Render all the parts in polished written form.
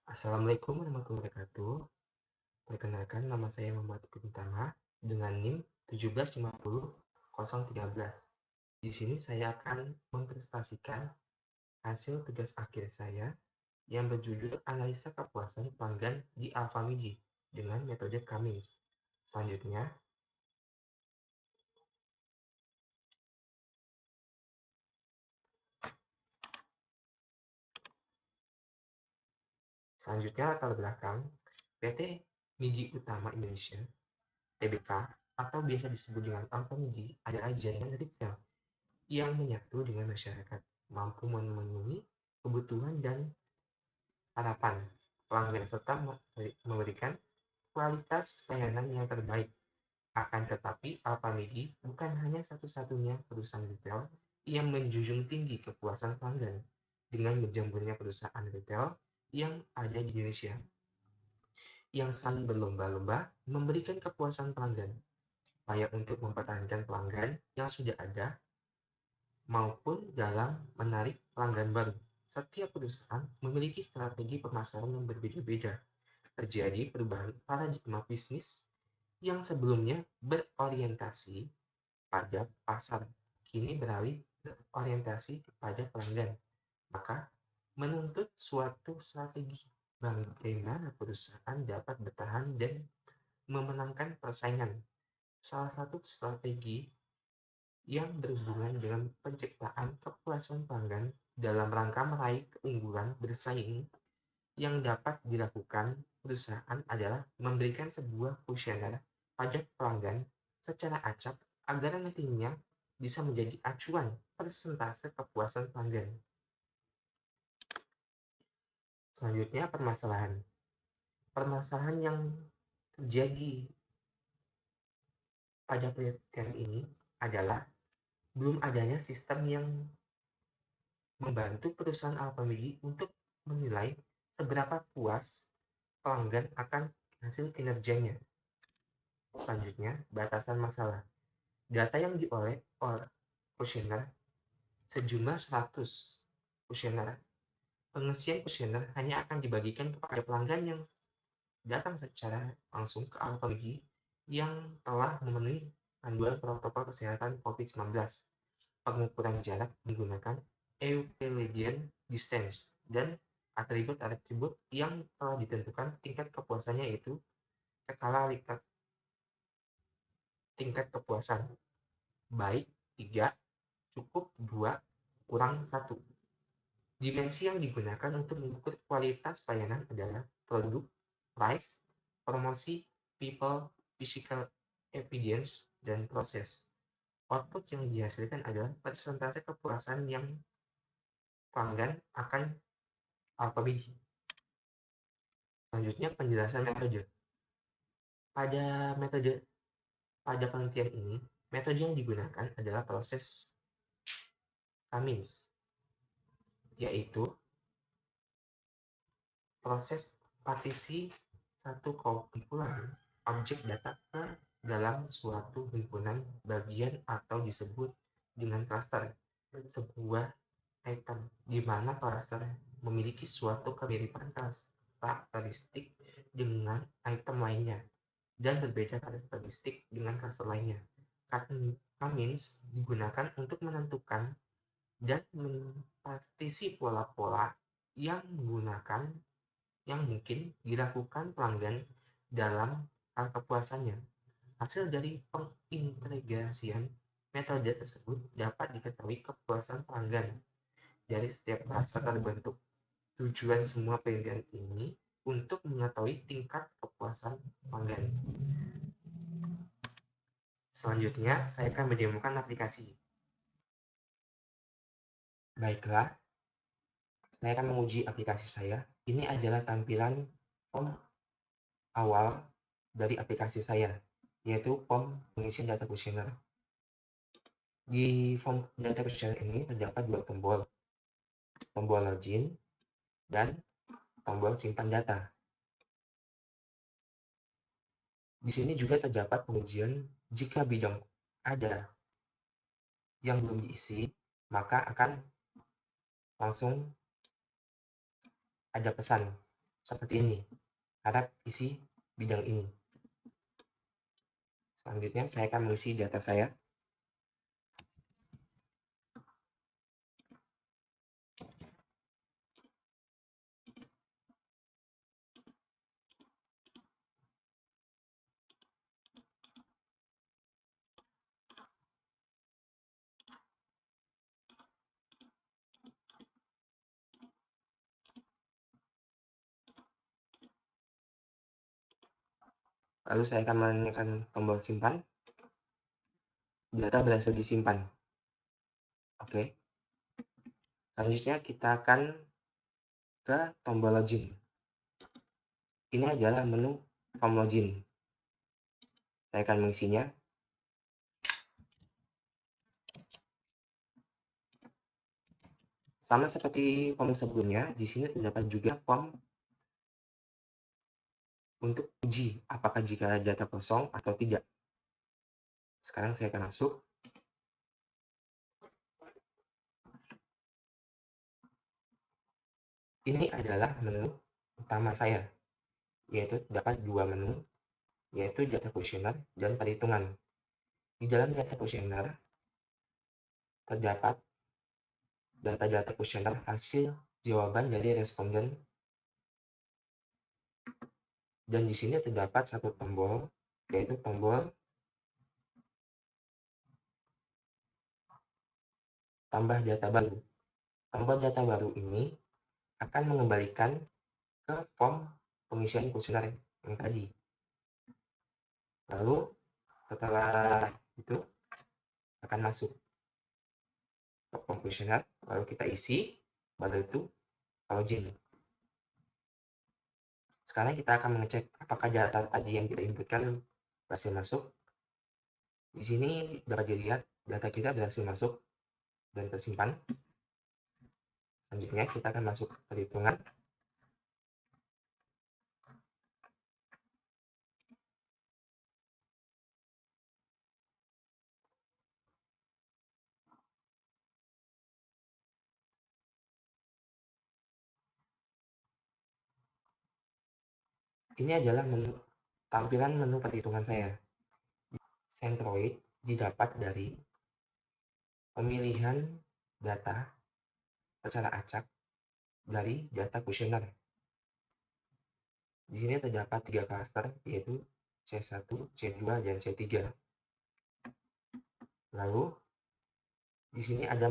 Assalamualaikum warahmatullahi wabarakatuh. Perkenalkan, nama saya Muhammad Kuntama dengan NIM 1750013. Di sini saya akan mempresentasikan hasil tugas akhir saya yang berjudul Analisa Kepuasan Pelanggan di Alfamidi dengan metode Cummins. Selanjutnya latar belakang PT Midi Utama Indonesia (TBK) atau biasa disebut dengan Alfamidi adalah jaringan retail yang menyatu dengan masyarakat, mampu memenuhi kebutuhan dan harapan pelanggan serta memberikan kualitas pelayanan yang terbaik. Akan tetapi, Alfamidi bukan hanya satu-satunya perusahaan retail yang menjunjung tinggi kepuasan pelanggan dengan menjamurnya perusahaan retail yang ada di Indonesia, yang saling berlomba-lomba memberikan kepuasan pelanggan, baik untuk mempertahankan pelanggan yang sudah ada maupun dalam menarik pelanggan baru. Setiap perusahaan memiliki strategi pemasaran yang berbeda-beda. Terjadi perubahan paradigma bisnis yang sebelumnya berorientasi pada pasar, kini beralih berorientasi kepada pelanggan. Maka, menuntut suatu strategi bagaimana perusahaan dapat bertahan dan memenangkan persaingan. Salah satu strategi yang berhubungan dengan penciptaan kepuasan pelanggan dalam rangka meraih keunggulan bersaing yang dapat dilakukan perusahaan adalah memberikan sebuah kuesioner pajak pelanggan secara acak agar nantinya bisa menjadi acuan persentase kepuasan pelanggan. Selanjutnya, permasalahan. Permasalahan yang terjadi pada penelitian ini adalah belum adanya sistem yang membantu perusahaan Alfamidi untuk menilai seberapa puas pelanggan akan hasil kinerjanya. Selanjutnya, batasan masalah. Data yang dioleh oleh kuesioner sejumlah 100 kuesioner. Pengisian kuesioner hanya akan dibagikan kepada pelanggan yang datang secara langsung ke Alfamidi yang telah memenuhi panduan protokol kesehatan COVID-19. Pengukuran jarak menggunakan Euclidean distance dan atribut-atribut yang telah ditentukan tingkat kepuasannya, yaitu skala Likert tingkat kepuasan baik 3, cukup 2, kurang 1. Dimensi yang digunakan untuk mengukur kualitas pelayanan adalah produk, price, promosi, people, physical evidence, dan proses. Output yang dihasilkan adalah persentase kepuasan yang pelanggan akan Alfamidi. Selanjutnya, penjelasan metode. Pada penelitian ini, metode yang digunakan adalah proses Cummins, yaitu proses partisi satu kumpulan objek data ke dalam suatu himpunan bagian atau disebut dengan klaster, sebuah item, di mana klaster memiliki suatu kemiripan karakteristik dengan item lainnya dan berbeda karakteristik dengan klaster lainnya. Cummins digunakan untuk menentukan dan mempartisi pola-pola yang mungkin dilakukan pelanggan dalam hal kepuasannya. Hasil dari pengintegrasian metode tersebut dapat diketahui kepuasan pelanggan dari setiap rasa terbentuk. Tujuan semua penelitian ini untuk mengetahui tingkat kepuasan pelanggan. Selanjutnya, saya akan mendemokan aplikasi. Baiklah, saya akan menguji aplikasi saya. Ini adalah tampilan form awal dari aplikasi saya, yaitu form pengisian data kuesioner. Di form data kuesioner ini terdapat dua tombol, tombol login dan tombol simpan data. Di sini juga terdapat pengujian jika bidang ada yang belum diisi, maka akan langsung ada pesan seperti ini. Harap isi bidang ini. Selanjutnya saya akan mengisi data saya. Lalu saya akan menekan tombol simpan. Data berhasil disimpan. Oke. Selanjutnya kita akan ke tombol login. Ini adalah menu form login. Saya akan mengisinya. Sama seperti form sebelumnya, di sini terdapat juga form untuk uji apakah jika data kosong atau tidak. Sekarang saya akan masuk. Ini adalah menu utama saya, yaitu terdapat dua menu, yaitu data kuesioner dan perhitungan. Di dalam data kuesioner terdapat data-data kuesioner hasil jawaban dari responden, dan di sini terdapat satu tombol, yaitu tombol tambah data baru. Tombol data baru ini akan mengembalikan ke form pengisian kuesioner yang tadi. Lalu setelah itu akan masuk ke form kuesioner, lalu kita isi, baru itu login. Sekarang kita akan mengecek apakah data tadi yang kita inputkan berhasil masuk. Di sini dapat dilihat data kita berhasil masuk dan tersimpan. Selanjutnya kita akan masuk ke perhitungan. Ini adalah tampilan menu perhitungan saya. Centroid didapat dari pemilihan data secara acak dari data kuesioner. Di sini terdapat 3 klaster, yaitu C1, C2, dan C3. Lalu di sini ada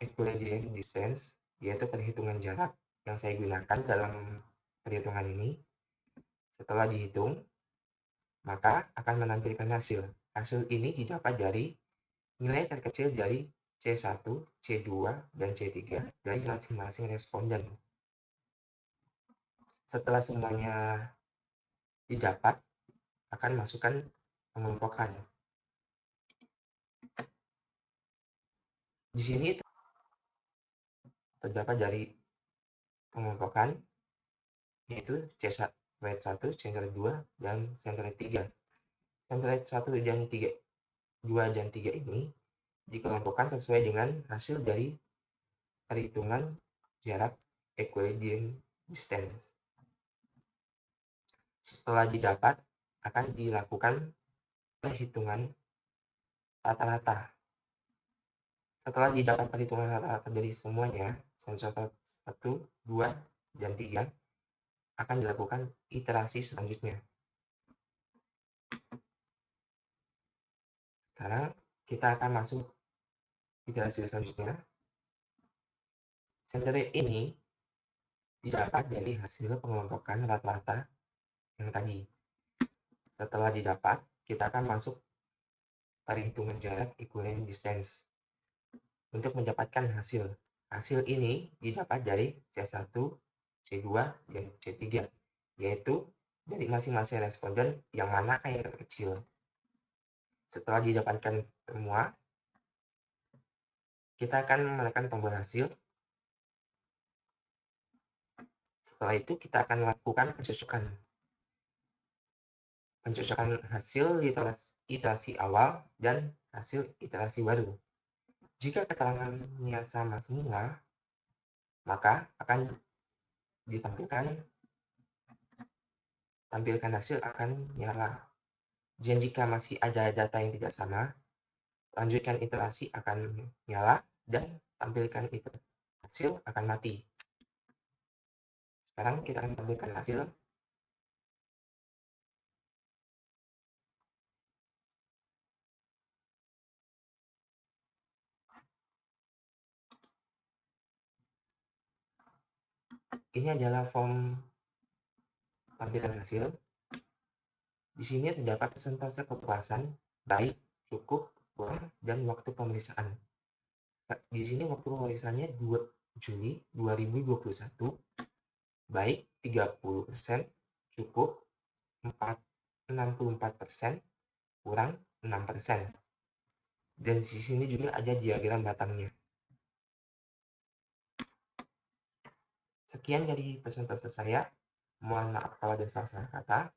equilibrium distance, yaitu perhitungan jarak yang saya gunakan dalam perhitungan ini. Setelah dihitung, maka akan menampilkan hasil. Hasil ini didapat dari nilai terkecil dari C1, C2, dan C3 dari masing-masing responden. Setelah semuanya didapat, akan masukkan pengelompokan. Di sini terdapat dari pengelompokan, yaitu centroid 1, centroid 2, dan centroid 3. Centroid 1 dan 3, 2 dan 3 ini dikelompokkan sesuai dengan hasil dari perhitungan jarak Euclidean distance. Setelah didapat, akan dilakukan perhitungan rata-rata. Setelah didapat perhitungan rata-rata dari semuanya, sensor 1, 2, dan 3, akan dilakukan iterasi selanjutnya. Sekarang kita akan masuk iterasi selanjutnya. Centroid ini didapat dari hasil pengelompokan rata-rata yang tadi. Setelah didapat, kita akan masuk perhitungan jarak equivalent distance untuk mendapatkan hasil. Hasil ini didapat dari C1, C2, dan C3, yaitu dari masing-masing responden yang mana yang terkecil. Setelah didapatkan semua, kita akan menekan tombol hasil. Setelah itu kita akan lakukan pencocokan. Pencocokan hasil iterasi awal dan hasil iterasi baru. Jika keterangannya sama semua, maka akan tampilkan hasil akan nyala. Dan jika masih ada data yang tidak sama, lanjutkan iterasi akan nyala dan tampilkan itu hasil akan mati. Sekarang kita akan tampilkan hasil. Ini adalah form tampilan hasil. Di sini terdapat persentase kepuasan, baik, cukup, kurang, dan waktu pemeriksaan. Di sini waktu pemeriksaannya 2 Juli 2021, baik 30%, cukup 64%, kurang 6%. Dan di sini juga ada diagram batangnya. Sekian dari presentasi saya. Mohon maaf kalau ada salah-salah kata.